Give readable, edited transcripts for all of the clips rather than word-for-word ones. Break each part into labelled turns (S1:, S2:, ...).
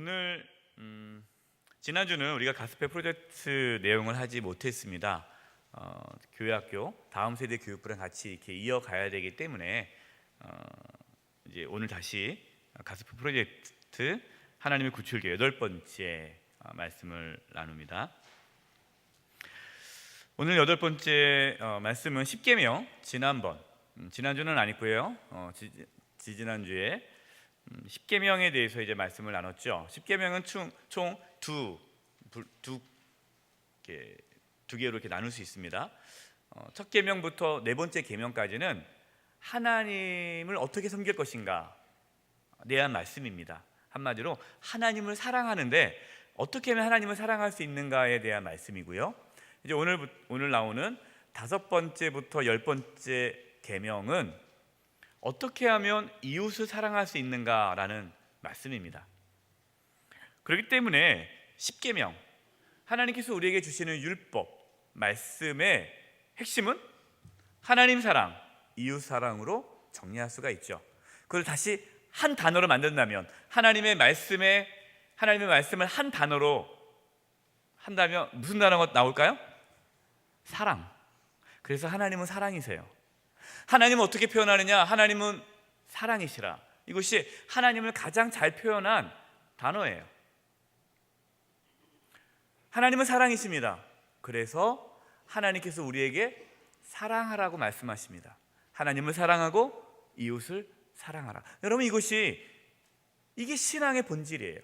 S1: 오늘 지난주는 우리가 가스펠 프로젝트 내용을 하지 못했습니다. 교회학교 다음 세대 교육부랑 같이 이렇게 이어가야 되기 때문에 이제 오늘 다시 가스펠 프로젝트 하나님의 구출교 8번째 말씀을 나눕니다. 오늘 8번째 말씀은 십계명. 지난주는 아니고요. 지지난주에 십계명에 대해서 이제 말씀을 나눴죠. 십계명은 총 두 개로 이렇게 나눌 수 있습니다. 첫 계명부터 네 번째 계명까지는 하나님을 어떻게 섬길 것인가 대한 말씀입니다. 한마디로 하나님을 사랑하는데 어떻게 하면 하나님을 사랑할 수 있는가에 대한 말씀이고요. 이제 오늘 나오는 5번째부터 10번째 계명은 어떻게 하면 이웃을 사랑할 수 있는가라는 말씀입니다. 그렇기 때문에 십계명, 하나님께서 우리에게 주시는 율법, 말씀의 핵심은 하나님 사랑, 이웃 사랑으로 정리할 수가 있죠. 그걸 다시 한 단어로 만든다면 하나님의 말씀을 한 단어로 한다면 무슨 단어가 나올까요? 사랑. 그래서 하나님은 사랑이세요. 하나님은 어떻게 표현하느냐? 하나님은 사랑이시라. 이것이 하나님을 가장 잘 표현한 단어예요. 하나님은 사랑이십니다. 그래서 하나님께서 우리에게 사랑하라고 말씀하십니다. 하나님을 사랑하고 이웃을 사랑하라. 여러분, 이게 신앙의 본질이에요.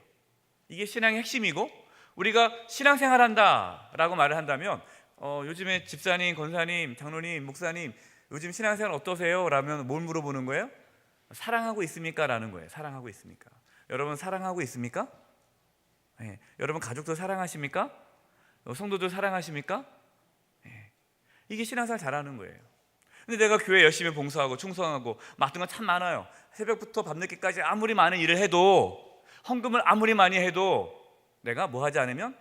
S1: 이게 신앙의 핵심이고, 우리가 신앙생활한다라고 말을 한다면 요즘에 집사님, 권사님, 장로님, 목사님 요즘 신앙생활 어떠세요? 라면 뭘 물어보는 거예요? 사랑하고 있습니까? 라는 거예요. 사랑하고 있습니까? 여러분 사랑하고 있습니까? 네. 여러분 가족들 사랑하십니까? 성도들 사랑하십니까? 네. 이게 신앙생활 잘하는 거예요. 근데 내가 교회 열심히 봉사하고 충성하고 맡은 건 참 많아요. 새벽부터 밤늦게까지 아무리 많은 일을 해도, 헌금을 아무리 많이 해도 내가 뭐 하지 않으면,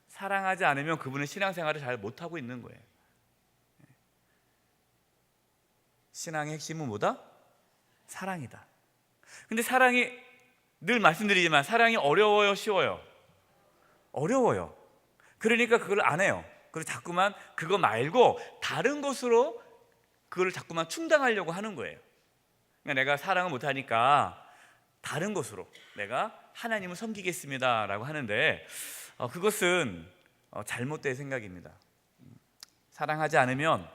S1: 사랑하지 않으면 그분은 신앙생활을 잘 못하고 있는 거예요. 신앙의 핵심은 뭐다? 사랑이다. 근데 사랑이, 늘 말씀드리지만 사랑이 어려워요, 쉬워요? 어려워요. 그러니까 그걸 안 해요. 그래서 자꾸만 그거 말고 다른 것으로 그걸 자꾸만 충당하려고 하는 거예요. 그러니까 내가 사랑을 못하니까 다른 것으로 내가 하나님을 섬기겠습니다 라고 하는데 그것은 잘못된 생각입니다. 사랑하지 않으면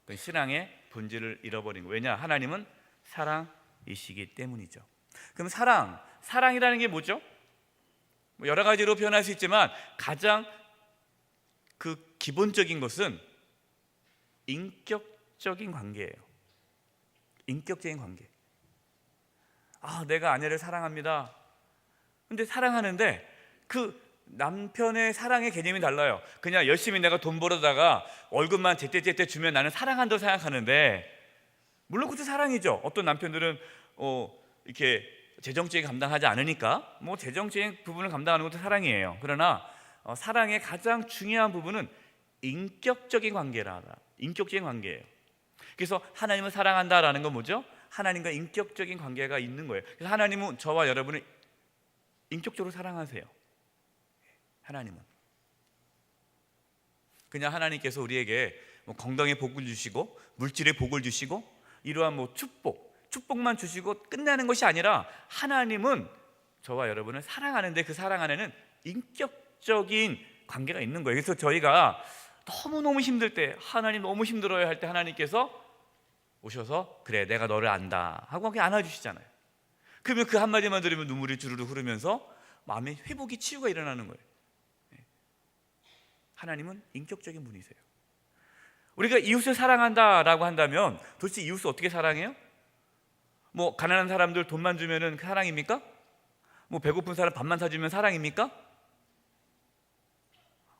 S1: 그 신앙의 본질을 잃어버린 거예요. 왜냐? 하나님은 사랑이시기 때문이죠. 그럼 사랑이라는 게 뭐죠? 여러 가지로 표현할 수 있지만 가장 그 기본적인 것은 인격적인 관계예요. 인격적인 관계. 내가 아내를 사랑합니다. 근데 사랑하는데 그 남편의 사랑의 개념이 달라요. 그냥 열심히 내가 돈 벌어다가 월급만 제때제때 주면 나는 사랑한다고 생각하는데, 물론 그것도 사랑이죠. 어떤 남편들은 이렇게 재정적인 감당하지 않으니까 재정적인 부분을 감당하는 것도 사랑이에요. 그러나 사랑의 가장 중요한 부분은 인격적인 인격적인 관계예요. 그래서 하나님을 사랑한다라는 건 뭐죠? 하나님과 인격적인 관계가 있는 거예요. 그래서 하나님은 저와 여러분을 인격적으로 사랑하세요. 하나님은 그냥 하나님께서 우리에게 건강의 복을 주시고 물질의 복을 주시고 이러한 축복만 주시고 끝나는 것이 아니라, 하나님은 저와 여러분을 사랑하는데 그 사랑 안에는 인격적인 관계가 있는 거예요. 그래서 저희가 너무너무 힘들 때, 하나님 너무 힘들어요 할 때 하나님께서 오셔서 그래 내가 너를 안다 하고 그냥 안아주시잖아요. 그러면 그 한마디만 들으면 눈물이 주르르 흐르면서 마음의 회복이, 치유가 일어나는 거예요. 하나님은 인격적인 분이세요. 우리가 이웃을 사랑한다라고 한다면 도대체 이웃을 어떻게 사랑해요? 가난한 사람들 돈만 주면은 사랑입니까? 배고픈 사람 밥만 사주면 사랑입니까?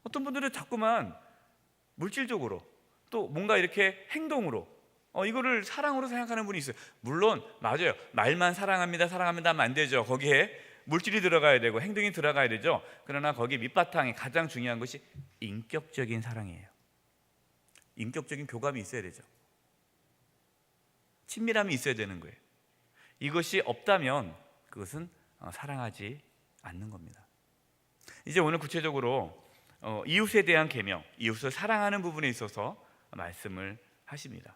S1: 어떤 분들은 자꾸만 물질적으로 또 뭔가 이렇게 행동으로 이거를 사랑으로 생각하는 분이 있어요. 물론 맞아요. 말만 사랑합니다 하면 안 되죠. 거기에 물질이 들어가야 되고 행동이 들어가야 되죠. 그러나 거기 밑바탕에 가장 중요한 것이 인격적인 사랑이에요. 인격적인 교감이 있어야 되죠. 친밀함이 있어야 되는 거예요. 이것이 없다면 그것은 사랑하지 않는 겁니다. 이제 오늘 구체적으로 이웃에 대한 계명, 이웃을 사랑하는 부분에 있어서 말씀을 하십니다.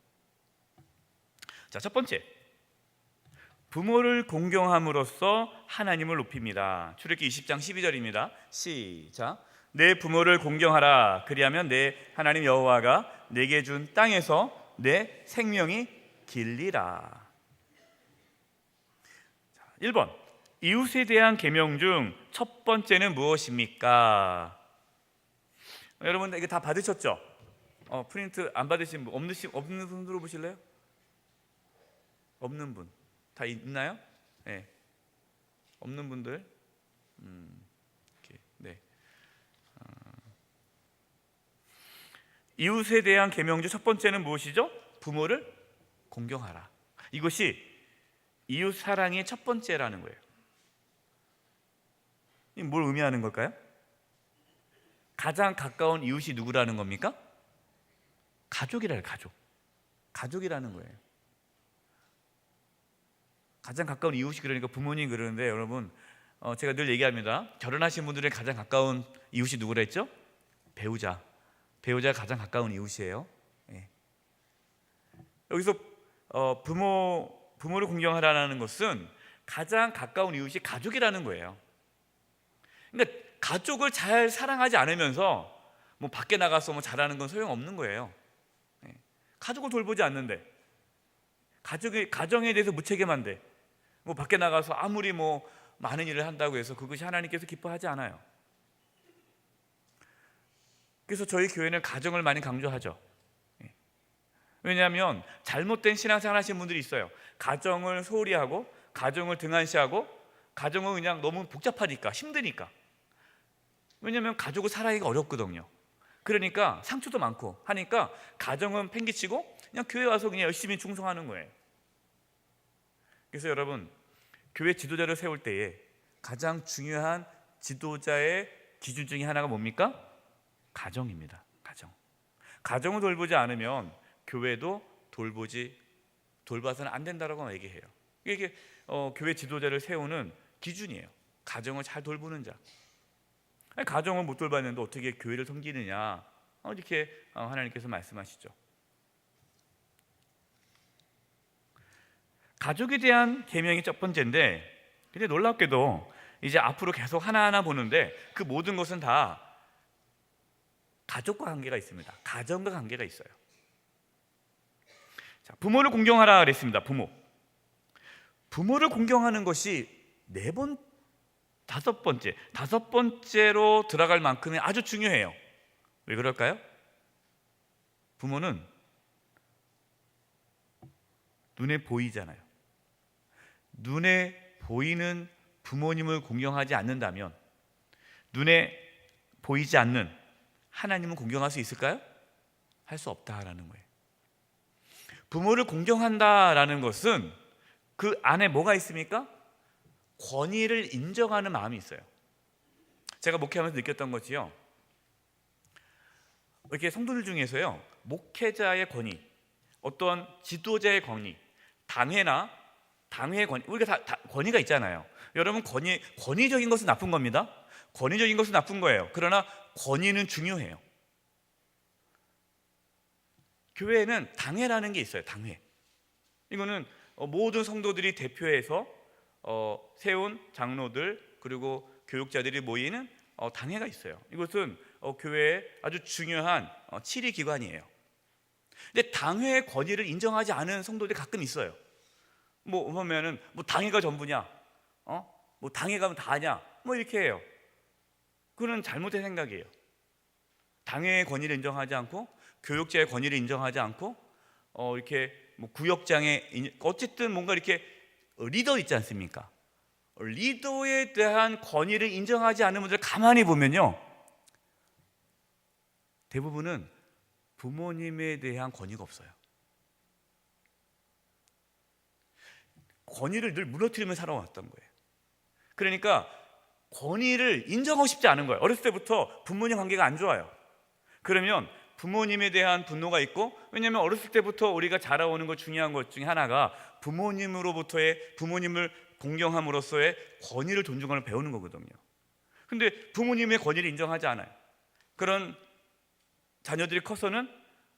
S1: 자, 첫 번째, 부모를 공경함으로써 하나님을 높입니다. 출애굽기 20장 12절입니다. 시작. 내 부모를 공경하라. 그리하면 내 하나님 여호와가 내게 준 땅에서 내 생명이 길리라. 1번, 이웃에 대한 계명 중 첫 번째는 무엇입니까? 여러분 이게 다 받으셨죠? 프린트 안 받으신 분, 없는 분 들어보실래요? 없는 분 다 있나요? 네. 없는 분들, 네. 이웃에 대한 계명 중 첫 번째는 무엇이죠? 부모를 공경하라. 이것이 이웃 사랑의 첫 번째라는 거예요. 이게 뭘 의미하는 걸까요? 가장 가까운 이웃이 누구라는 겁니까? 가족이라는 가족이라는 거예요. 가장 가까운 이웃이 그러니까 부모님 그러는데 여러분 제가 늘 얘기합니다. 결혼하신 분들의 가장 가까운 이웃이 누구라 했죠? 배우자가 가장 가까운 이웃이에요. 예. 여기서 부모를 공경하라는 것은 가장 가까운 이웃이 가족이라는 거예요. 그러니까 가족을 잘 사랑하지 않으면서 뭐 밖에 나가서 뭐 잘하는 건 소용없는 거예요. 예. 가족을 돌보지 않는데, 가정에 대해서 무책임한데, 뭐 밖에 나가서 아무리 뭐 많은 일을 한다고 해서 그것이 하나님께서 기뻐하지 않아요. 그래서 저희 교회는 가정을 많이 강조하죠. 예. 왜냐하면 잘못된 신앙생활 하시는 분들이 있어요. 가정을 소홀히 하고 가정을 등한시하고 가정은 그냥 너무 복잡하니까 힘드니까. 왜냐하면 가족을 사랑하기가 어렵거든요. 그러니까 상처도 많고 하니까 가정은 팽개치고 그냥 교회 와서 그냥 열심히 충성하는 거예요. 그래서 여러분, 교회 지도자를 세울 때에 가장 중요한 지도자의 기준 중에 하나가 뭡니까? 가정입니다. 가정을 돌보지 않으면 교회도 돌봐서는 안 된다라고 얘기해요. 이게 교회 지도자를 세우는 기준이에요. 가정을 잘 돌보는 자. 가정을 못 돌봤는데 어떻게 교회를 섬기느냐, 이렇게 하나님께서 말씀하시죠. 가족에 대한 계명이 첫 번째인데, 근데 놀랍게도 이제 앞으로 계속 하나하나 보는데 그 모든 것은 다 가족과 관계가 있습니다. 가정과 관계가 있어요. 자, 부모를 공경하라 그랬습니다. 부모를 공경하는 것이 다섯 번째로 들어갈 만큼은 아주 중요해요. 왜 그럴까요? 부모는 눈에 보이잖아요. 눈에 보이는 부모님을 공경하지 않는다면 눈에 보이지 않는 하나님은 공경할 수 있을까요? 할 수 없다라는 거예요. 부모를 공경한다라는 것은 그 안에 뭐가 있습니까? 권위를 인정하는 마음이 있어요. 제가 목회하면서 느꼈던 것이요, 이렇게 성도들 중에서요, 목회자의 권위, 어떤 지도자의 권위, 당회의 권위, 우리가 다 권위가 있잖아요. 여러분, 권위적인 것은 나쁜 겁니다. 권위적인 것은 나쁜 거예요. 그러나 권위는 중요해요. 교회에는 당회라는 게 있어요. 당회. 이거는 모든 성도들이 대표해서 세운 장로들 그리고 교육자들이 모이는 당회가 있어요. 이것은 교회의 아주 중요한 치리 기관이에요. 근데 당회의 권위를 인정하지 않은 성도들이 가끔 있어요. 뭐 보면은 뭐 당회가 전부냐, 뭐 당회 가면 다 하냐, 뭐 이렇게 해요. 그건 잘못된 생각이에요. 당회의 권위를 인정하지 않고 교육자의 권위를 인정하지 않고 이렇게 뭐 구역장의 어쨌든 뭔가 이렇게 리더 있지 않습니까? 리더에 대한 권위를 인정하지 않는 분들 가만히 보면요, 대부분은 부모님에 대한 권위가 없어요. 권위를 늘 무너뜨리며 살아왔던 거예요. 그러니까 권위를 인정하고 싶지 않은 거예요. 어렸을 때부터 부모님 관계가 안 좋아요. 그러면 부모님에 대한 분노가 있고, 왜냐하면 어렸을 때부터 우리가 자라오는 것 중요한 것 중에 하나가 부모님을 공경함으로써의 권위를 존중하는 배우는 거거든요. 근데 부모님의 권위를 인정하지 않아요. 그런 자녀들이 커서는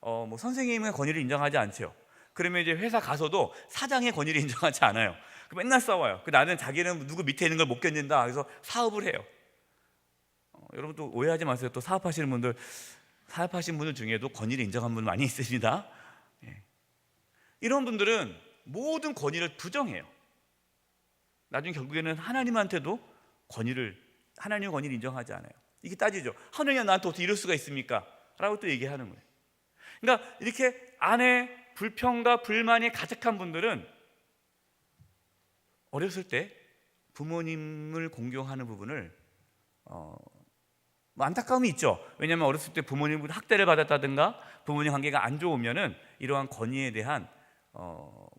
S1: 뭐 선생님의 권위를 인정하지 않죠. 그러면 이제 회사 가서도 사장의 권위를 인정하지 않아요. 맨날 싸워요. 나는 자기는 누구 밑에 있는 걸 못 견딘다. 그래서 사업을 해요. 여러분 또 오해하지 마세요. 또 사업하시는 분들 중에도 권위를 인정한 분 많이 있습니다. 예. 이런 분들은 모든 권위를 부정해요. 나중에 결국에는 하나님한테도 하나님의 권위를 인정하지 않아요. 이게 따지죠. 하느님 나한테 어떻게 이럴 수가 있습니까? 라고 또 얘기하는 거예요. 그러니까 이렇게 안에 불평과 불만이 가득한 분들은 어렸을 때 부모님을 공경하는 부분을 뭐 안타까움이 있죠. 왜냐하면 어렸을 때 부모님 학대를 받았다든가 부모님 관계가 안 좋으면은 이러한 권위에 대한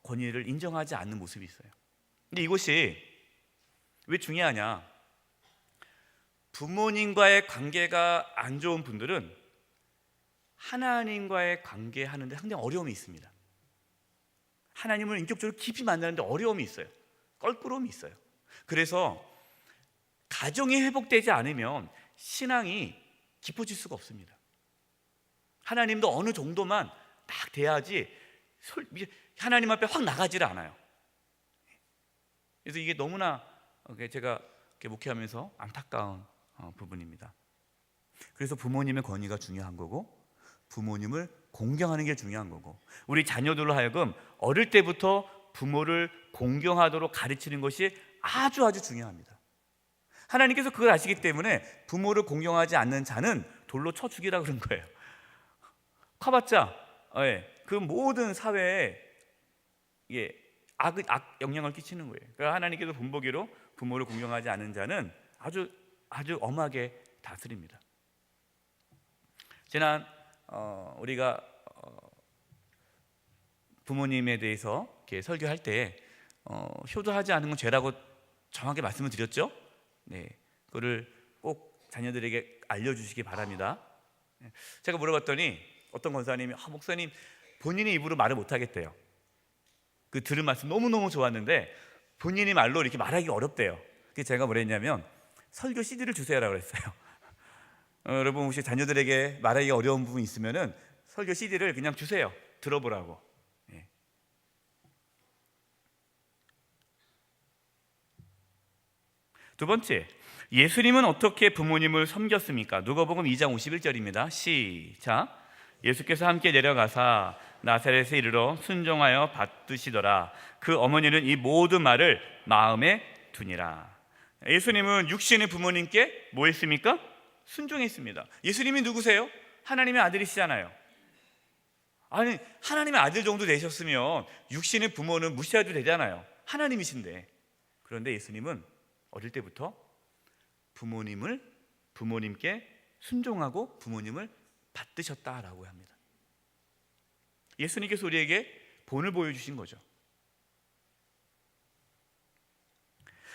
S1: 권위를 인정하지 않는 모습이 있어요. 근데 이것이 왜 중요하냐? 부모님과의 관계가 안 좋은 분들은 하나님과의 관계하는데 상당히 어려움이 있습니다. 하나님을 인격적으로 깊이 만나는데 어려움이 있어요. 껄끄러움이 있어요. 그래서 가정이 회복되지 않으면 신앙이 깊어질 수가 없습니다. 하나님도 어느 정도만 딱 돼야지 하나님 앞에 확 나가지를 않아요. 그래서 이게 너무나 제가 목회하면서 안타까운 부분입니다. 그래서 부모님의 권위가 중요한 거고 부모님을 공경하는 게 중요한 거고 우리 자녀들로 하여금 어릴 때부터 부모를 공경하도록 가르치는 것이 아주 중요합니다. 하나님께서 그걸 아시기 때문에 부모를 공경하지 않는 자는 돌로 쳐 죽이라 그런 거예요. 커봤자 그 모든 사회에 악 영향을 끼치는 거예요. 그러니까 하나님께서 본보기로 부모를 공경하지 않는 자는 아주 엄하게 다스립니다. 지난 우리가 부모님에 대해서 이렇게 설교할 때 효도하지 않은 건 죄라고 정확하게 말씀을 드렸죠. 네, 그거를 꼭 자녀들에게 알려주시기 바랍니다. 제가 물어봤더니 어떤 권사님이 목사님 본인이 입으로 말을 못하겠대요. 그 들은 말씀 너무너무 좋았는데 본인이 말로 이렇게 말하기 어렵대요. 그래서 제가 뭐랬냐면 설교 CD를 주세요라고 그랬어요. 여러분 혹시 자녀들에게 말하기 어려운 부분이 있으면은 설교 CD를 그냥 주세요. 들어보라고. 예. 두 번째, 예수님은 어떻게 부모님을 섬겼습니까? 누가복음 2장 51절입니다. 시작. 예수께서 함께 내려가사 나사렛에 이르러 순종하여 받드시더라. 그 어머니는 이 모든 말을 마음에 두니라. 예수님은 육신의 부모님께 뭐 했습니까? 순종했습니다. 예수님이 누구세요? 하나님의 아들이시잖아요. 아니 하나님의 아들 정도 되셨으면 육신의 부모는 무시해도 되잖아요. 하나님이신데. 그런데 예수님은 어릴 때부터 부모님께 순종하고 부모님을 받드셨다라고 합니다. 예수님께서 우리에게 본을 보여주신 거죠.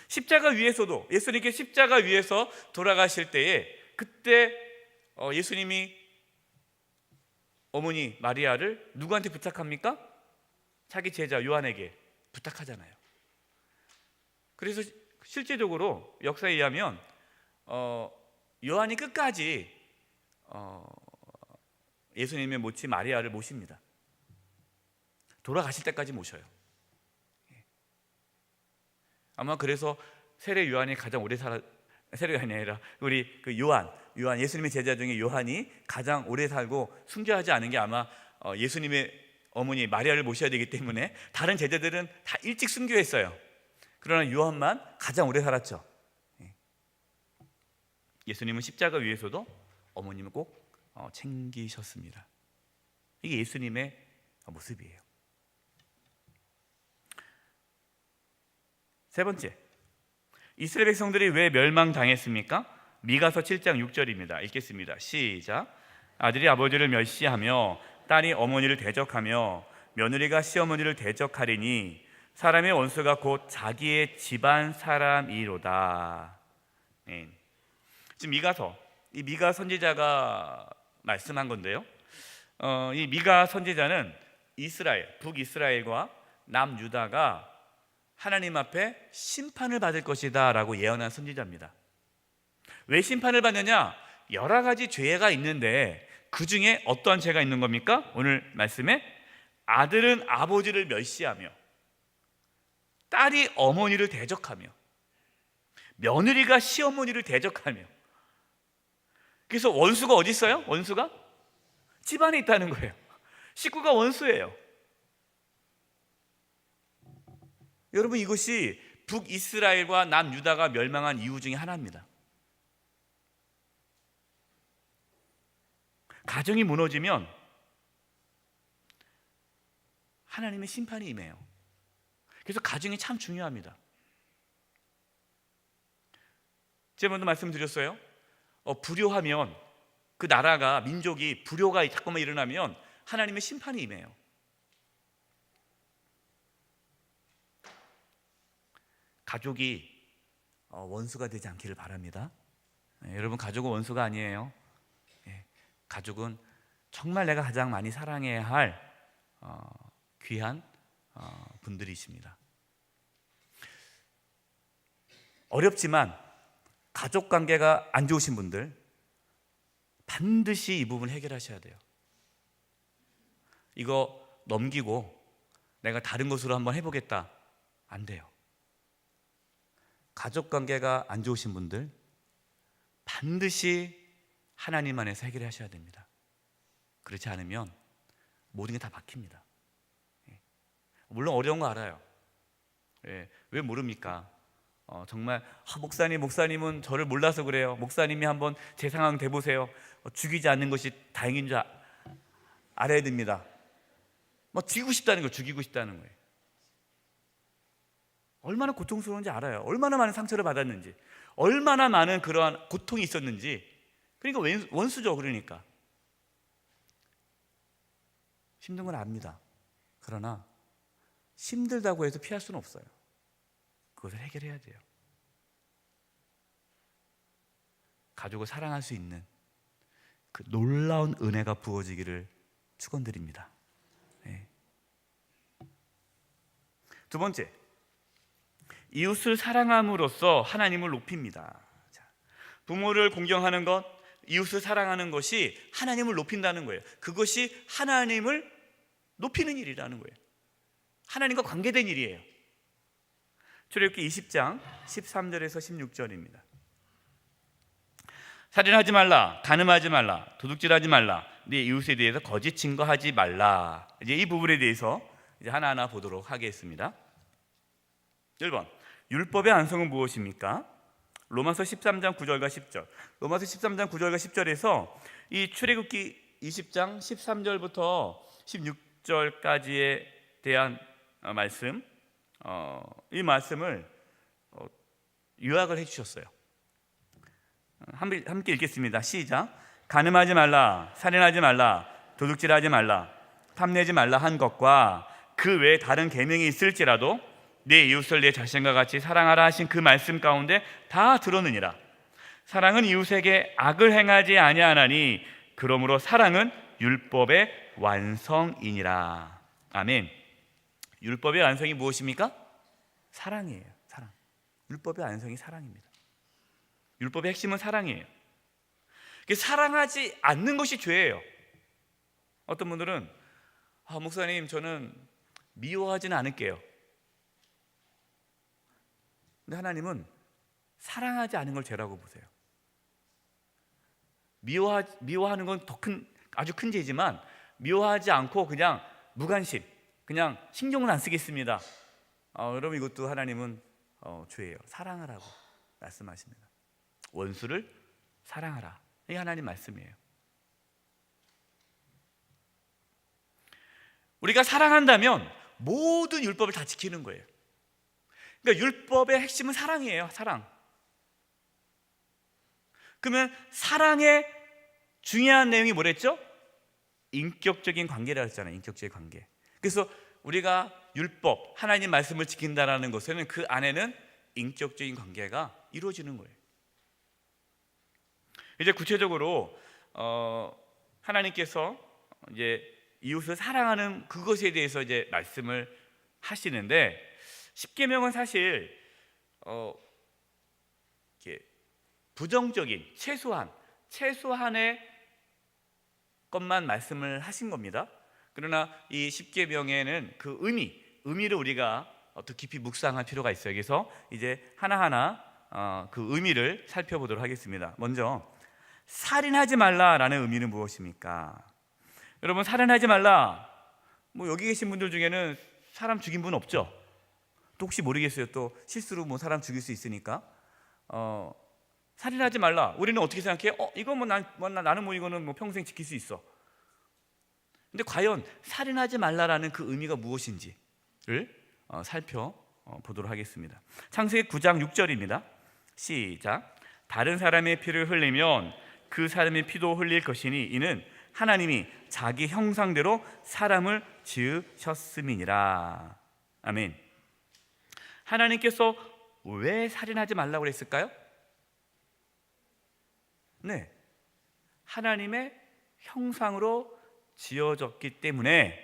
S1: 십자가 위에서도 예수님께 십자가 위에서 돌아가실 때에 그때 예수님이 어머니 마리아를 누구한테 부탁합니까? 자기 제자 요한에게 부탁하잖아요. 그래서 실제적으로 역사에 의하면 요한이 끝까지 예수님의 모친 마리아를 모십니다. 돌아가실 때까지 모셔요. 아마 그래서 세례 요한이 가장 오래 세례 요한이 아니라 우리 그 요한 예수님의 제자 중에 요한이 가장 오래 살고 순교하지 않은 게 아마 예수님의 어머니 마리아를 모셔야 되기 때문에 다른 제자들은 다 일찍 순교했어요. 그러나 요한만 가장 오래 살았죠. 예수님은 십자가 위에서도 어머님을 꼭 챙기셨습니다. 이게 예수님의 모습이에요. 세 번째, 이스라엘 백성들이 왜 멸망당했습니까? 미가서 7장 6절입니다. 읽겠습니다. 시작. 아들이 아버지를 멸시하며 딸이 어머니를 대적하며 며느리가 시어머니를 대적하리니 사람의 원수가 곧 자기의 집안 사람이로다. 지금 이 미가 선지자가 말씀한 건데요. 이 미가 선지자는 북이스라엘과 남유다가 하나님 앞에 심판을 받을 것이다 라고 예언한 선지자입니다. 왜 심판을 받느냐? 여러 가지 죄가 있는데 그 중에 어떠한 죄가 있는 겁니까? 오늘 말씀에 아들은 아버지를 멸시하며 딸이 어머니를 대적하며 며느리가 시어머니를 대적하며. 그래서 원수가 어디 있어요? 원수가 집안에 있다는 거예요. 식구가 원수예요. 여러분, 이것이 북이스라엘과 남유다가 멸망한 이유 중에 하나입니다. 가정이 무너지면 하나님의 심판이 임해요. 그래서 가정이 참 중요합니다. 제가 먼저 말씀드렸어요. 불효하면, 그 나라가, 민족이 불효가 자꾸만 일어나면 하나님의 심판이 임해요. 가족이 원수가 되지 않기를 바랍니다. 여러분, 가족은 원수가 아니에요. 가족은 정말 내가 가장 많이 사랑해야 할 귀한 분들이십니다. 어렵지만 가족 관계가 안 좋으신 분들 반드시 이 부분 해결하셔야 돼요. 이거 넘기고 내가 다른 것으로 한번 해보겠다, 안 돼요. 가족 관계가 안 좋으신 분들 반드시 하나님 안에서 해결하셔야 됩니다. 그렇지 않으면 모든 게 다 막힙니다. 물론 어려운 거 알아요. 왜 모릅니까? 정말 목사님은 저를 몰라서 그래요. 목사님이 한번 제 상황 대보세요. 죽이지 않는 것이 다행인 줄 알아야 됩니다. 죽이고 싶다는 거예요. 죽이고 싶다는 거예요. 얼마나 고통스러운지 알아요. 얼마나 많은 상처를 받았는지, 얼마나 많은 그러한 고통이 있었는지. 그러니까 원수죠. 그러니까 힘든 건 압니다. 그러나 힘들다고 해서 피할 수는 없어요. 그것을 해결해야 돼요. 가족을 사랑할 수 있는 그 놀라운 은혜가 부어지기를 축원드립니다. 두 번째, 이웃을 사랑함으로써 하나님을 높입니다. 부모를 공경하는 것, 이웃을 사랑하는 것이 하나님을 높인다는 거예요. 그것이 하나님을 높이는 일이라는 거예요. 하나님과 관계된 일이에요. 출애굽기 20장 13절에서 16절입니다. 살인하지 말라, 간음하지 말라, 도둑질하지 말라, 네 이웃에 대해서 거짓 증거하지 말라. 이제 이 부분에 대해서 이제 하나하나 보도록 하겠습니다. 1번, 율법의 안성은 무엇입니까? 로마서 13장 9절과 10절. 로마서 13장 9절과 10절에서 이 출애굽기 20장 13절부터 16절까지에 대한 말씀, 이 말씀을 요약을 해주셨어요. 함께 읽겠습니다. 시작. 간음하지 말라, 살인하지 말라, 도둑질하지 말라, 탐내지 말라 한 것과 그 외에 다른 계명이 있을지라도 내 이웃을 내 자신과 같이 사랑하라 하신 그 말씀 가운데 다 들었느니라. 사랑은 이웃에게 악을 행하지 아니하나니 그러므로 사랑은 율법의 완성이니라. 아멘. 율법의 완성이 무엇입니까? 사랑이에요. 사랑. 율법의 완성이 사랑입니다. 율법의 핵심은 사랑이에요. 사랑하지 않는 것이 죄예요. 어떤 분들은 목사님, 저는 미워하지는 않을게요. 근데 하나님은 사랑하지 않은 걸 죄라고 보세요. 미워하는 건 아주 큰 죄지만 미워하지 않고 그냥 무관심, 그냥 신경을 안 쓰겠습니다. 여러분, 이것도 하나님은 죄예요. 사랑하라고 말씀하십니다. 원수를 사랑하라. 이게 하나님 말씀이에요. 우리가 사랑한다면 모든 율법을 다 지키는 거예요. 그러니까 율법의 핵심은 사랑이에요. 사랑. 그러면 사랑의 중요한 내용이 뭐랬죠? 인격적인 관계라고 했잖아요. 인격적인 관계. 그래서 우리가 율법, 하나님 말씀을 지킨다라는 것에는 그 안에는 인격적인 관계가 이루어지는 거예요. 이제 구체적으로 하나님께서 이제 이웃을 사랑하는 그것에 대해서 이제 말씀을 하시는데, 십계명은 사실 이렇게 부정적인 최소한의 것만 말씀을 하신 겁니다. 그러나 이 십계명에는 그 의미를 우리가 더 깊이 묵상할 필요가 있어요. 그래서 이제 하나하나 그 의미를 살펴보도록 하겠습니다. 먼저 살인하지 말라라는 의미는 무엇입니까? 여러분, 살인하지 말라, 뭐 여기 계신 분들 중에는 사람 죽인 분 없죠? 또 혹시 모르겠어요. 또 실수로 뭐 사람 죽일 수 있으니까 살인하지 말라. 우리는 어떻게 생각해요? 이거 나는 뭐 이거는 뭐 평생 지킬 수 있어. 근데 과연 살인하지 말라라는 그 의미가 무엇인지를 살펴보도록 하겠습니다. 창세기 9장 6절입니다. 시작. 다른 사람의 피를 흘리면 그 사람의 피도 흘릴 것이니 이는 하나님이 자기 형상대로 사람을 지으셨음이니라. 아멘. 하나님께서 왜 살인하지 말라고 했을까요? 네, 하나님의 형상으로 지어졌기 때문에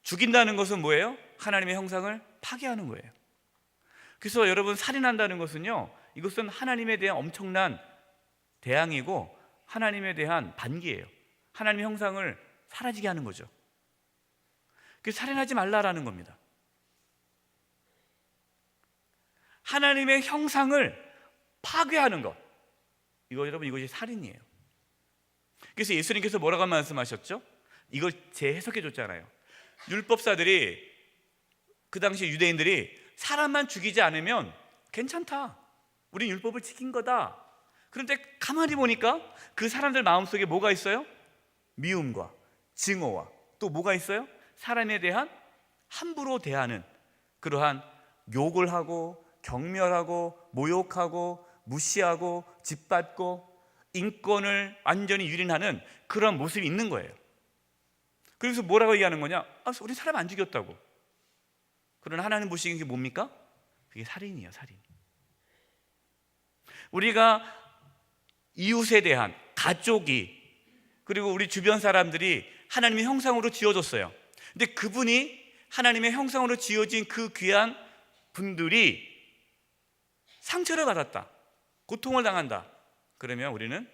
S1: 죽인다는 것은 뭐예요? 하나님의 형상을 파괴하는 거예요. 그래서 여러분, 살인한다는 것은요, 이것은 하나님에 대한 엄청난 대항이고 하나님에 대한 반기예요. 하나님의 형상을 사라지게 하는 거죠. 그래서 살인하지 말라라는 겁니다. 하나님의 형상을 파괴하는 것, 여러분, 이것이 살인이에요. 그래서 예수님께서 뭐라고 말씀하셨죠? 이걸 재해석해 줬잖아요. 율법사들이, 그 당시 유대인들이 사람만 죽이지 않으면 괜찮다, 우린 율법을 지킨 거다. 그런데 가만히 보니까 그 사람들 마음속에 뭐가 있어요? 미움과 증오와 또 뭐가 있어요? 사람에 대한 함부로 대하는 그러한 욕을 하고 경멸하고 모욕하고 무시하고 짓밟고 인권을 완전히 유린하는 그런 모습이 있는 거예요. 그래서 뭐라고 얘기하는 거냐? 우리 사람 안 죽였다고. 그러나 하나님 보시기엔 그게 뭡니까? 그게 살인이에요, 살인. 우리가 이웃에 대한, 가족이, 그리고 우리 주변 사람들이 하나님의 형상으로 지어졌어요. 근데 그분이 하나님의 형상으로 지어진 그 귀한 분들이 상처를 받았다, 고통을 당한다, 그러면 우리는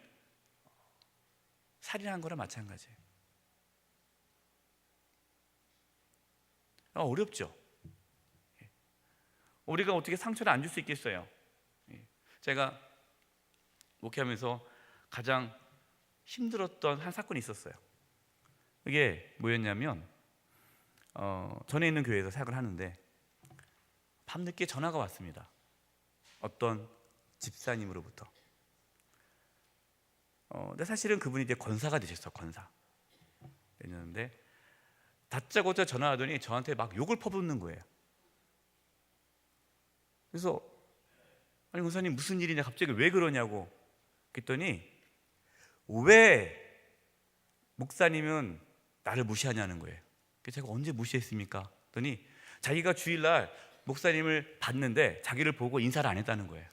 S1: 살인한 거랑 마찬가지예요. 어렵죠? 우리가 어떻게 상처를 안 줄 수 있겠어요? 제가 목회하면서 가장 힘들었던 한 사건이 있었어요. 이게 뭐였냐면 전에 있는 교회에서 사역을 하는데 밤늦게 전화가 왔습니다. 어떤 집사님으로부터. 근데 사실은 그분이 이제 권사가 되셨어, 권사. 됐는데 다짜고짜 전화하더니 저한테 막 욕을 퍼붓는 거예요. 그래서 아니 권사님 무슨 일이냐, 갑자기 왜 그러냐고 그랬더니 왜 목사님은 나를 무시하냐는 거예요. 그래서 제가 언제 무시했습니까? 그랬더니 자기가 주일날 목사님을 봤는데 자기를 보고 인사를 안 했다는 거예요.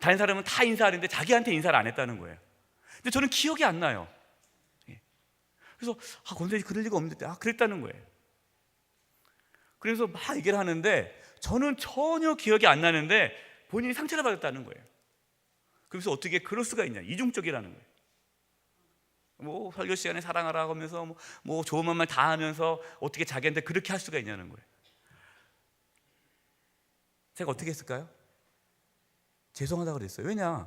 S1: 다른 사람은 다 인사하는데 자기한테 인사를 안 했다는 거예요. 근데 저는 기억이 안 나요. 그래서 권사님 그럴 리가 없는데 그랬다는 거예요. 그래서 막 얘기를 하는데 저는 전혀 기억이 안 나는데 본인이 상처를 받았다는 거예요. 그래서 어떻게 그럴 수가 있냐, 이중적이라는 거예요. 뭐 설교 시간에 사랑하라 하면서 뭐 좋은 말 다 하면서 어떻게 자기한테 그렇게 할 수가 있냐는 거예요. 제가 어떻게 했을까요? 죄송하다고 그랬어요. 왜냐,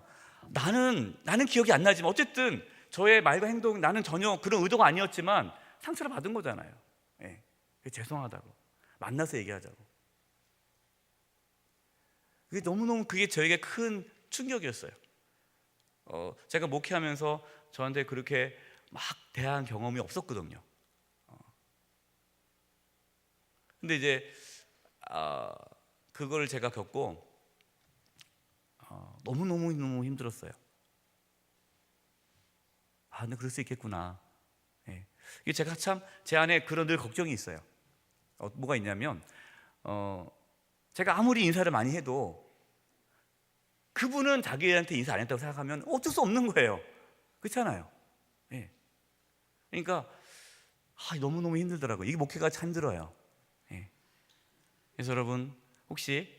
S1: 나는 기억이 안 나지만 어쨌든 저의 말과 행동, 나는 전혀 그런 의도가 아니었지만 상처를 받은 거잖아요. 예, 죄송하다고, 만나서 얘기하자고. 그게 너무너무 그게 저에게 큰 충격이었어요. 제가 목회하면서 저한테 그렇게 막 대한 경험이 없었거든요. 근데 이제 그걸 제가 겪고 너무 힘들었어요. 근데 그럴 수 있겠구나. 예. 이게 제가 참 제 안에 그런 늘 걱정이 있어요. 뭐가 있냐면 제가 아무리 인사를 많이 해도 그분은 자기한테 인사 안 했다고 생각하면 어쩔 수 없는 거예요. 그렇잖아요. 예. 그러니까 너무너무 힘들더라고요. 이게 목회가 참 힘들어요. 예. 그래서 여러분 혹시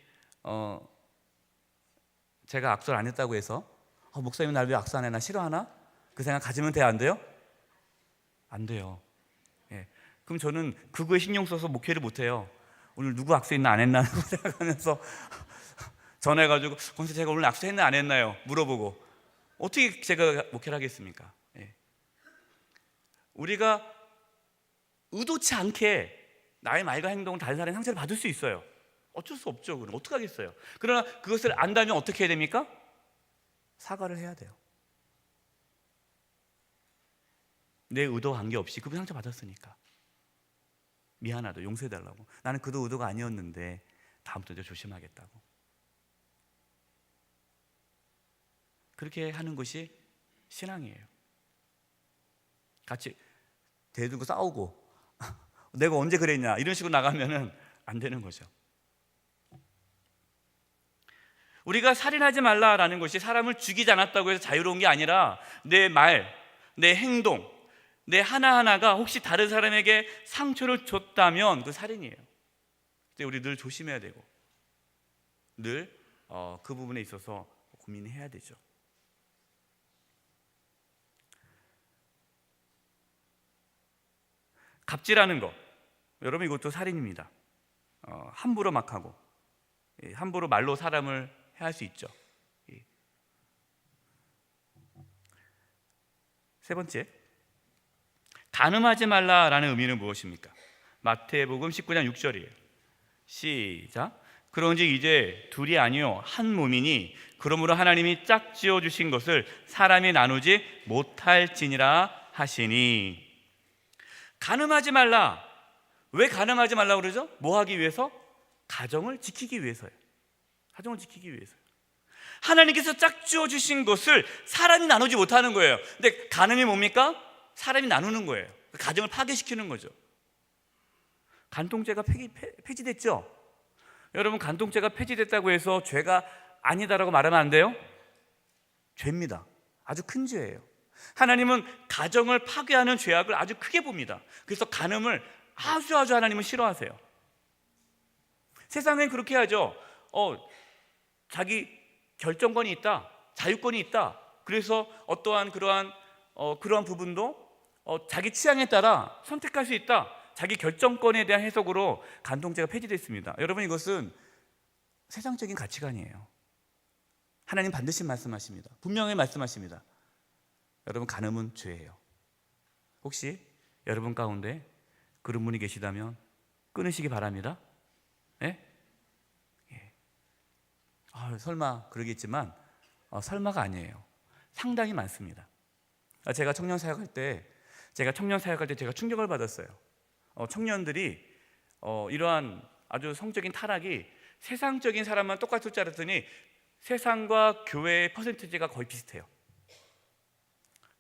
S1: 제가 악수를 안 했다고 해서 목사님은 날 왜 악수 안 해? 나 싫어하나? 그 생각 가지면 돼요? 안 돼요? 안 돼요. 예. 그럼 저는 그거에 신경 써서 목회를 못 해요. 오늘 누구 악수했나 안 했나 생각하면서 전화해가지고 권사 제가 오늘 악수했나 안 했나요? 물어보고 어떻게 제가 목회를 하겠습니까? 예. 우리가 의도치 않게 나의 말과 행동을 다른 사람의 상처를 받을 수 있어요. 어쩔 수 없죠. 그럼 어떻게 하겠어요? 그러나 그것을 안다면 어떻게 해야 됩니까? 사과를 해야 돼요. 내 의도 관계없이 그분 상처 받았으니까 미안하다, 용서해달라고. 나는 그도 의도가 아니었는데 다음부터 조심하겠다고. 그렇게 하는 것이 신앙이에요. 같이 대두고 싸우고 내가 언제 그랬냐 이런 식으로 나가면은 안 되는 거죠. 우리가 살인하지 말라라는 것이 사람을 죽이지 않았다고 해서 자유로운 게 아니라 내 말, 내 행동, 내 하나하나가 혹시 다른 사람에게 상처를 줬다면 그 살인이에요. 그때 우리 늘 조심해야 되고 늘 그 부분에 있어서 고민해야 되죠. 갑질하는 거, 여러분 이것도 살인입니다. 함부로 막 하고 함부로 말로 사람을 해할 수 있죠. 세 번째, 간음하지 말라라는 의미는 무엇입니까? 마태복음 19장 6절이에요. 시작. 그런즉 이제 둘이 아니요 한 몸이니 그러므로 하나님이 짝지어 주신 것을 사람이 나누지 못할지니라 하시니. 간음하지 말라. 왜 간음하지 말라고 그러죠? 뭐 하기 위해서? 가정을 지키기 위해서예요. 가정을 지키기 위해서요. 하나님께서 짝지어 주신 것을 사람이 나누지 못하는 거예요. 근데 간음이 뭡니까? 사람이 나누는 거예요. 가정을 파괴시키는 거죠. 간통죄가 폐지됐죠? 여러분 간통죄가 폐지됐다고 해서 죄가 아니다라고 말하면 안 돼요? 죄입니다. 아주 큰 죄예요. 하나님은 가정을 파괴하는 죄악을 아주 크게 봅니다. 그래서 간음을 아주 하나님은 싫어하세요. 세상엔 그렇게 하죠. 자기 결정권이 있다, 자유권이 있다. 그래서 어떠한 그러한 부분도 자기 취향에 따라 선택할 수 있다. 자기 결정권에 대한 해석으로 간통죄가 폐지됐습니다. 여러분 이것은 세상적인 가치관이에요. 하나님 반드시 말씀하십니다. 분명히 말씀하십니다. 여러분 간음은 죄예요. 혹시 여러분 가운데 그런 분이 계시다면 끊으시기 바랍니다. 예? 예. 설마 그러겠지만 설마가 아니에요. 상당히 많습니다. 제가 청년 사역할 때 제가 충격을 받았어요. 청년들이 이러한 아주 성적인 타락이 세상적인 사람만 똑같을 줄 알았더니 세상과 교회의 퍼센티지가 거의 비슷해요.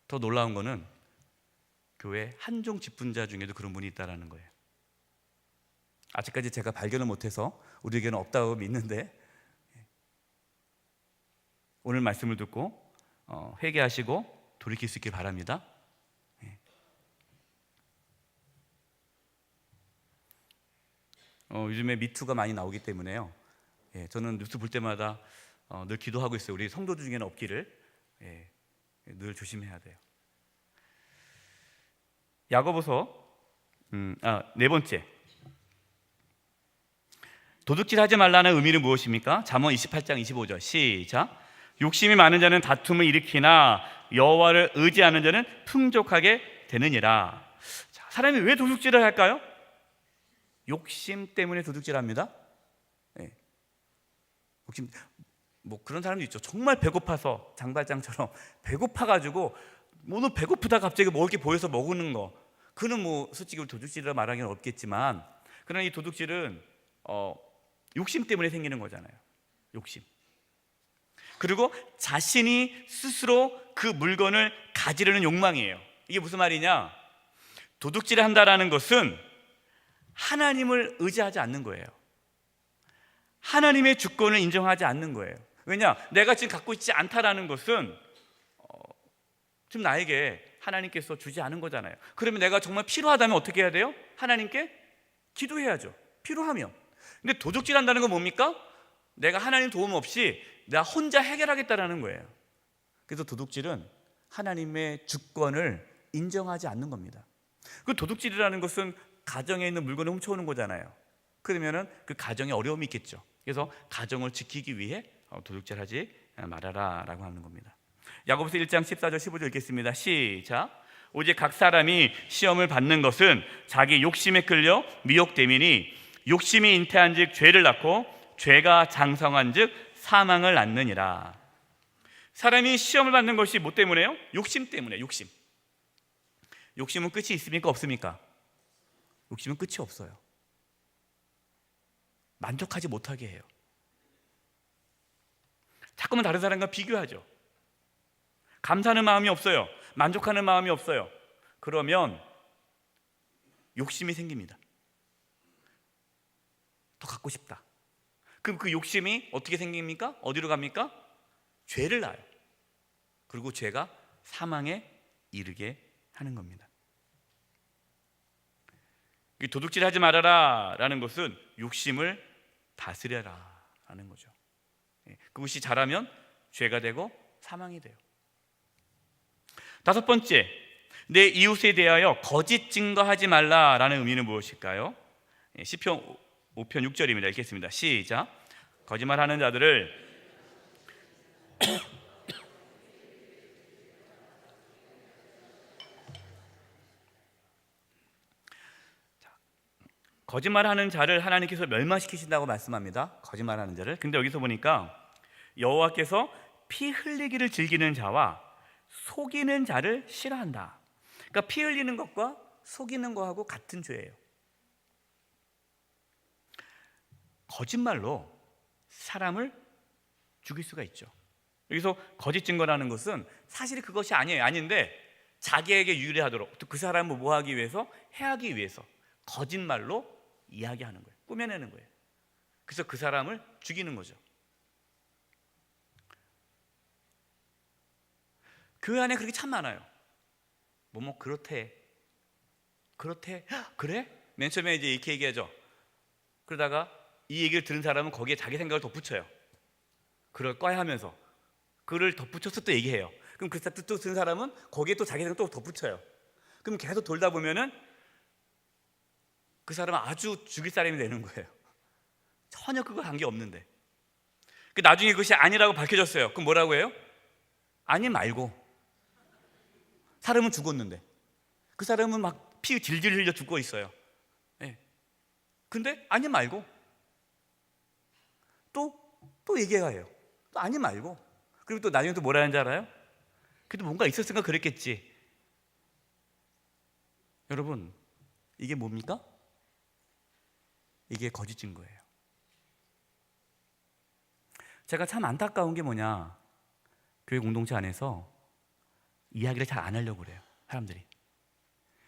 S1: 더 놀라운 거는 교회 한종 직분자 중에도 그런 분이 있다는 거예요. 아직까지 제가 발견을 못해서 우리에게는 없다고 믿는데 오늘 말씀을 듣고 회개하시고 돌이킬 수 있길 바랍니다. 요즘에 미투가 많이 나오기 때문에요. 저는 뉴스 볼 때마다 늘 기도하고 있어요. 우리 성도들 중에는 없기를 늘 조심해야 돼요. 야고보서 네 번째, 도둑질하지 말라는 의미는 무엇입니까? 잠언 28장 25절 시작. 욕심이 많은 자는 다툼을 일으키나 여호와를 의지하는 자는 풍족하게 되느니라. 자, 사람이 왜 도둑질을 할까요? 욕심 때문에 도둑질합니다. 욕심, 그런 사람도 있죠. 정말 배고파서 장발장처럼 배고파가지고 오늘 배고프다 갑자기 먹을 게 보여서 먹는 거, 그는 솔직히 도둑질이라 말하기는 없겠지만, 그러나 이 도둑질은 욕심 때문에 생기는 거잖아요. 욕심. 그리고 자신이 스스로 그 물건을 가지려는 욕망이에요. 이게 무슨 말이냐? 도둑질을 한다라는 것은 하나님을 의지하지 않는 거예요. 하나님의 주권을 인정하지 않는 거예요. 왜냐? 내가 지금 갖고 있지 않다라는 것은 지금 나에게 하나님께서 주지 않은 거잖아요. 그러면 내가 정말 필요하다면 어떻게 해야 돼요? 하나님께 기도해야죠. 필요하면. 근데 도둑질한다는 건 뭡니까? 내가 하나님 도움 없이 내가 혼자 해결하겠다라는 거예요. 그래서 도둑질은 하나님의 주권을 인정하지 않는 겁니다. 그 도둑질이라는 것은 가정에 있는 물건을 훔쳐오는 거잖아요. 그러면은 그 가정에 어려움이 있겠죠. 그래서 가정을 지키기 위해 도둑질하지 말아라 라고 하는 겁니다. 야고보서 1장 14절 15절 읽겠습니다. 시작. 오직 각 사람이 시험을 받는 것은 자기 욕심에 끌려 미혹됨이니 욕심이 잉태한 즉 죄를 낳고 죄가 장성한 즉 사망을 낳느니라. 사람이 시험을 받는 것이 뭐 때문에요? 욕심 때문에. 욕심은 끝이 있습니까? 없습니까? 욕심은 끝이 없어요. 만족하지 못하게 해요. 자꾸만 다른 사람과 비교하죠. 감사하는 마음이 없어요. 만족하는 마음이 없어요. 그러면 욕심이 생깁니다. 더 갖고 싶다. 그럼 그 욕심이 어떻게 생깁니까? 어디로 갑니까? 죄를 낳아요. 그리고 죄가 사망에 이르게 하는 겁니다. 도둑질하지 말아라 라는 것은 욕심을 다스려라 라는 거죠. 그것이 자라면 죄가 되고 사망이 돼요. 다섯 번째, 내 이웃에 대하여 거짓 증거하지 말라라는 의미는 무엇일까요? 시편 5편 6절입니다. 읽겠습니다. 시작. 거짓말하는 자들을 거짓말하는 자를 하나님께서 멸망시키신다고 말씀합니다. 거짓말하는 자를. 근데 여기서 보니까 여호와께서 피 흘리기를 즐기는 자와 속이는 자를 싫어한다. 그러니까 피 흘리는 것과 속이는 거하고 같은 죄예요. 거짓말로 사람을 죽일 수가 있죠. 여기서 거짓 증거라는 것은 사실 그것이 아니에요. 아닌데 자기에게 유리하도록 또 그 사람을 뭐 하기 위해서, 해하기 위해서 거짓말로 이야기하는 거예요. 꾸며내는 거예요. 그래서 그 사람을 죽이는 거죠. 교회 안에 그렇게 참 많아요. 뭐 그렇대. 그래? 맨 처음에 이제 이렇게 얘기하죠. 그러다가 이 얘기를 들은 사람은 거기에 자기 생각을 덧붙여요. 그럴 거야 하면서 그를 덧붙여서 또 얘기해요. 그럼 그 또 들은 사람은 거기에 또 자기 생각을 또 덧붙여요. 그럼 계속 돌다 보면은 그 사람은 아주 죽일 사람이 되는 거예요. 전혀 그거 관계 없는데. 나중에 그것이 아니라고 밝혀졌어요. 그럼 뭐라고 해요? 아니 말고. 사람은 죽었는데 그 사람은 막 피 질질 흘려 죽고 있어요. 네. 근데 아니 말고 또 얘기해요. 또 아니 말고. 그리고 또 나중에 또 뭐라 하는지 알아요? 그래도 뭔가 있었으니까 그랬겠지. 여러분, 이게 뭡니까? 이게 거짓 증거예요. 제가 참 안타까운 게 뭐냐, 교회 공동체 안에서 이야기를 잘 안 하려고 그래요, 사람들이.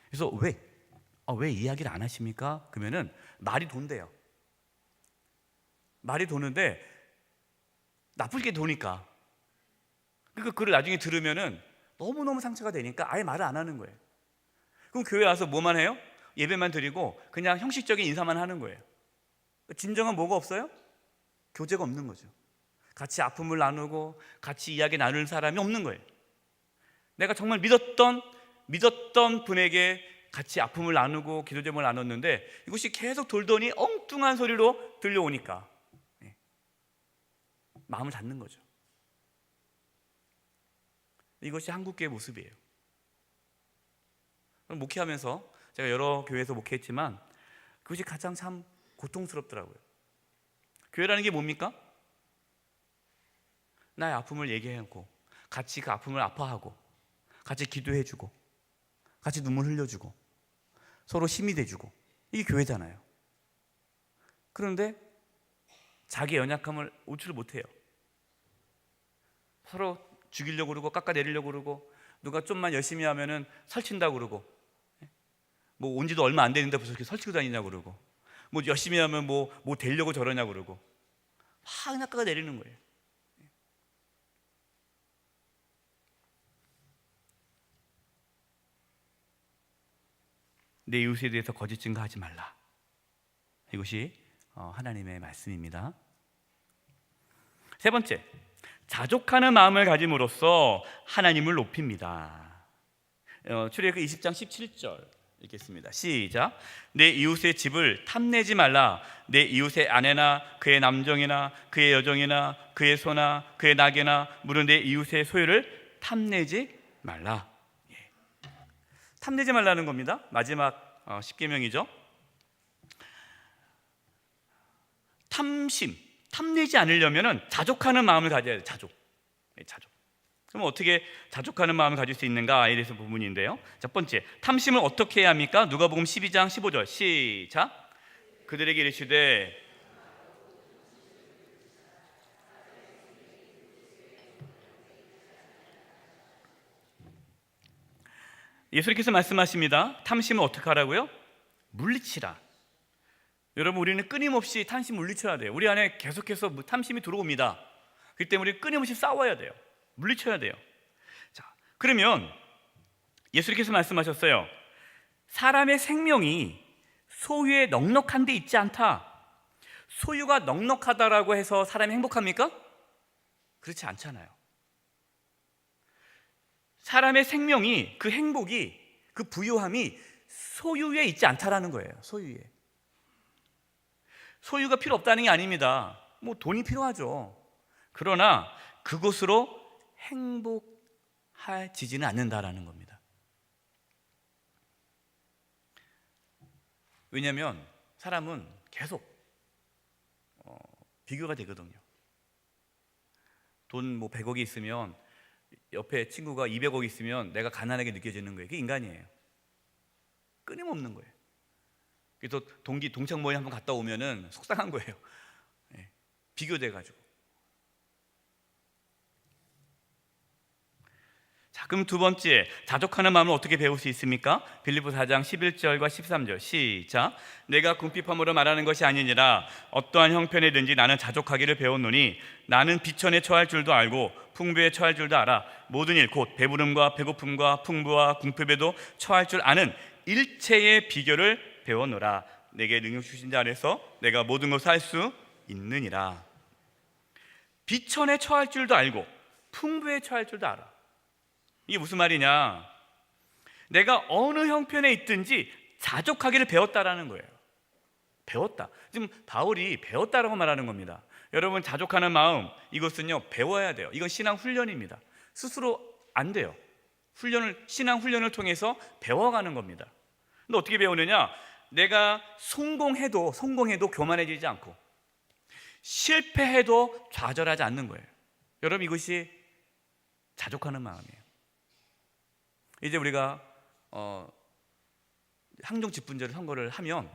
S1: 그래서 왜 이야기를 안 하십니까? 그러면은 말이 돈대요. 말이 도는데 나쁘게 도니까. 그러니까 그걸 나중에 들으면은 너무너무 상처가 되니까 아예 말을 안 하는 거예요. 그럼 교회 와서 뭐만 해요? 예배만 드리고 그냥 형식적인 인사만 하는 거예요. 진정한 뭐가 없어요? 교제가 없는 거죠. 같이 아픔을 나누고 같이 이야기 나눌 사람이 없는 거예요. 내가 정말 믿었던 분에게 같이 아픔을 나누고 기도 제목을 나눴는데 이것이 계속 돌더니 엉뚱한 소리로 들려오니까 마음을 닫는 거죠. 이것이 한국교회의 모습이에요. 목회하면서 제가 여러 교회에서 목회했지만 그것이 가장 참 고통스럽더라고요. 교회라는 게 뭡니까? 나의 아픔을 얘기하고 같이 그 아픔을 아파하고 같이 기도해주고 같이 눈물 흘려주고 서로 힘이 돼주고, 이게 교회잖아요. 그런데 자기 연약함을 우출을 못해요. 서로 죽이려고 그러고 깎아내리려고 그러고, 누가 좀만 열심히 하면은 설친다고 그러고, 뭐 온 지도 얼마 안 되는데 벌써 이렇게 설치고 다니냐고 그러고, 뭐 열심히 하면 뭐 되려고 저러냐고 그러고 막 그냥 깎아내리는 거예요. 내 이웃에 대해서 거짓 증거하지 말라. 이것이 하나님의 말씀입니다. 세 번째, 자족하는 마음을 가짐으로써 하나님을 높입니다. 출애굽기 20장 17절 읽겠습니다. 시작. 내 이웃의 집을 탐내지 말라. 내 이웃의 아내나 그의 남종이나 그의 여종이나 그의 소나 그의 낙이나 무릇 내 이웃의 소유를 탐내지 말라. 탐내지 말라는 겁니다. 마지막 10계명이죠. 탐내지 않으려면 자족하는 마음을 가져야 돼요. 자족. 그럼 어떻게 자족하는 마음을 가질 수 있는가에 대해서 부분인데요. 첫 번째, 탐심을 어떻게 해야 합니까? 누가복음 12장 15절 시작. 그들에게 이르시되 예수님께서 말씀하십니다. 탐심을 어떻게 하라고요? 물리치라. 여러분, 우리는 끊임없이 탐심 물리쳐야 돼요. 우리 안에 계속해서 탐심이 들어옵니다. 그렇기 때문에 우리 끊임없이 싸워야 돼요. 물리쳐야 돼요. 자, 그러면 예수님께서 말씀하셨어요. 사람의 생명이 소유에 넉넉한 데 있지 않다. 소유가 넉넉하다라고 해서 사람이 행복합니까? 그렇지 않잖아요. 사람의 생명이, 그 행복이, 그 부유함이 소유에 있지 않다라는 거예요. 소유가 필요 없다는 게 아닙니다. 돈이 필요하죠. 그러나 그것으로 행복해지지는 않는다라는 겁니다. 왜냐하면 사람은 계속 비교가 되거든요. 돈 100억이 있으면 옆에 친구가 200억 있으면 내가 가난하게 느껴지는 거예요. 그게 인간이에요. 끊임없는 거예요. 그래서 동창 모임 한번 갔다 오면은 속상한 거예요. 비교돼가지고. 자, 그럼 두 번째, 자족하는 마음을 어떻게 배울 수 있습니까? 빌립보 4장 11절과 13절 시작. 내가 궁핍함으로 말하는 것이 아니니라. 어떠한 형편이든지 나는 자족하기를 배웠노니 나는 비천에 처할 줄도 알고 풍부에 처할 줄도 알아. 모든 일 곧 배부름과 배고픔과 풍부와 궁핍에도 처할 줄 아는 일체의 비결을 배웠노라. 내게 능력 주신 자 안에서 내가 모든 것을 할 수 있느니라. 비천에 처할 줄도 알고 풍부에 처할 줄도 알아. 이게 무슨 말이냐? 내가 어느 형편에 있든지 자족하기를 배웠다라는 거예요. 배웠다. 지금 바울이 배웠다라고 말하는 겁니다. 여러분, 자족하는 마음, 이것은요 배워야 돼요. 이건 신앙 훈련입니다. 스스로 안 돼요. 신앙 훈련을 통해서 배워가는 겁니다. 근데 어떻게 배우느냐? 내가 성공해도 교만해지지 않고 실패해도 좌절하지 않는 거예요. 여러분, 이것이 자족하는 마음이에요. 이제 우리가 항종 직분제를 선거를 하면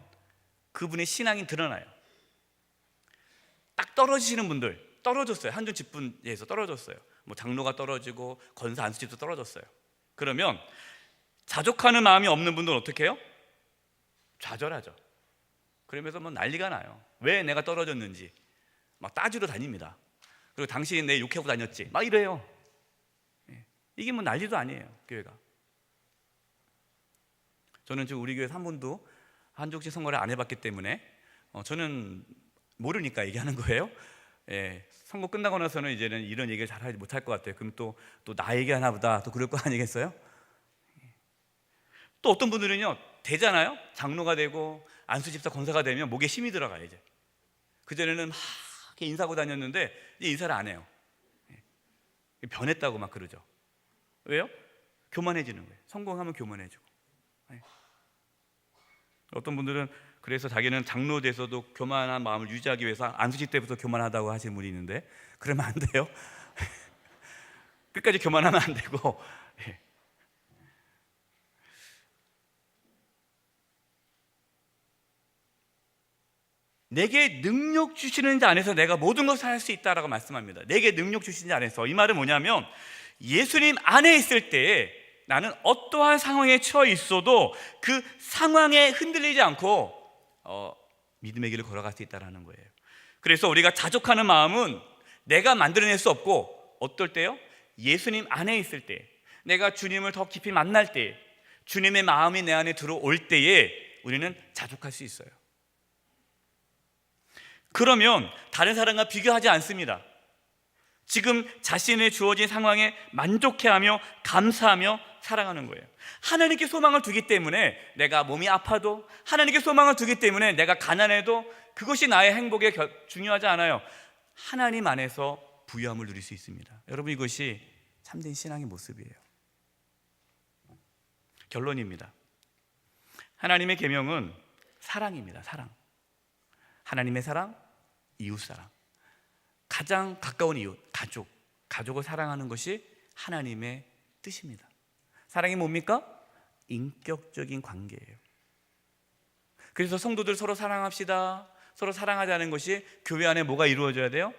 S1: 그분의 신앙이 드러나요. 딱 떨어지시는 분들, 떨어졌어요. 항종 직분제에서 떨어졌어요. 장로가 떨어지고 권사 안수집도 떨어졌어요. 그러면 자족하는 마음이 없는 분들은 어떻게 해요? 좌절하죠. 그러면서 난리가 나요. 왜 내가 떨어졌는지 막 따지러 다닙니다. 그리고 당신이 내 욕하고 다녔지 막 이래요. 이게 난리도 아니에요, 교회가. 저는 지금 우리 교회에서 한 번도 한족식 선거를 안 해봤기 때문에 저는 모르니까 얘기하는 거예요. 선거 끝나고 나서는 이제는 이런 얘기를 잘 하지 못할 것 같아요. 그럼 또 나 얘기하나 보다 또 그럴 거 아니겠어요? 또 어떤 분들은요 되잖아요. 장로가 되고 안수집사 권사가 되면 목에 힘이 들어가요. 이제 그전에는 막 이렇게 인사하고 다녔는데 이제 인사를 안 해요. 변했다고 막 그러죠. 왜요? 교만해지는 거예요. 성공하면 교만해지고. 어떤 분들은 그래서 자기는 장로 돼서도 교만한 마음을 유지하기 위해서 안수집 때부터 교만하다고 하시는 분이 있는데 그러면 안 돼요. 끝까지 교만하면 안 되고. 내게 능력 주시는 자 안에서 내가 모든 것을 할 수 있다라고 말씀합니다. 내게 능력 주시는 자 안에서. 이 말은 뭐냐면 예수님 안에 있을 때 나는 어떠한 상황에 처해 있어도 그 상황에 흔들리지 않고 믿음의 길을 걸어갈 수 있다는 거예요. 그래서 우리가 자족하는 마음은 내가 만들어낼 수 없고 어떨 때요? 예수님 안에 있을 때, 내가 주님을 더 깊이 만날 때, 주님의 마음이 내 안에 들어올 때에 우리는 자족할 수 있어요. 그러면 다른 사람과 비교하지 않습니다. 지금 자신의 주어진 상황에 만족해하며 감사하며 살아가는 거예요. 하나님께 소망을 두기 때문에 내가 몸이 아파도, 하나님께 소망을 두기 때문에 내가 가난해도 그것이 나의 행복에 중요하지 않아요. 하나님 안에서 부유함을 누릴 수 있습니다. 여러분, 이것이 참된 신앙의 모습이에요. 결론입니다. 하나님의 계명은 사랑입니다. 사랑. 하나님의 사랑, 이웃 사랑. 가장 가까운 이웃, 가족을 사랑하는 것이 하나님의 뜻입니다. 사랑이 뭡니까? 인격적인 관계예요. 그래서 성도들 서로 사랑합시다. 서로 사랑하자는 것이 교회 안에 뭐가 이루어져야 돼요?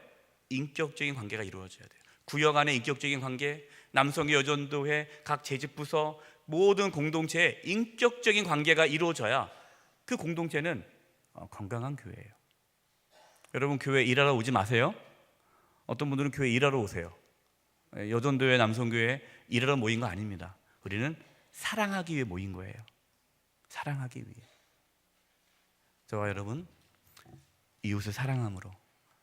S1: 인격적인 관계가 이루어져야 돼요. 구역 안에 인격적인 관계, 남성의 여전도회, 각 재직부서 모든 공동체에 인격적인 관계가 이루어져야 그 공동체는 건강한 교회예요. 여러분, 교회 일하러 오지 마세요. 어떤 분들은 교회 일하러 오세요. 여전도회, 남성교회 일하러 모인 거 아닙니다. 우리는 사랑하기 위해 모인 거예요. 사랑하기 위해. 저와 여러분, 이웃을 사랑함으로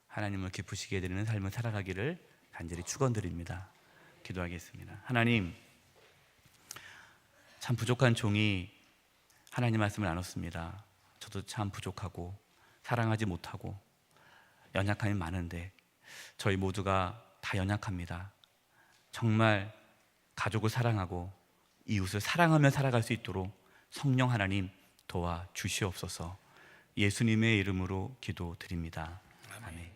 S1: 하나님을 기쁘시게 해드리는 삶을 살아가기를 간절히 축원드립니다. 기도하겠습니다. 하나님, 참 부족한 종이 하나님 말씀을 나눴습니다. 저도 참 부족하고 사랑하지 못하고 연약함이 많은데 저희 모두가 다 연약합니다. 정말 가족을 사랑하고 이웃을 사랑하며 살아갈 수 있도록 성령 하나님 도와주시옵소서. 예수님의 이름으로 기도드립니다. 아멘.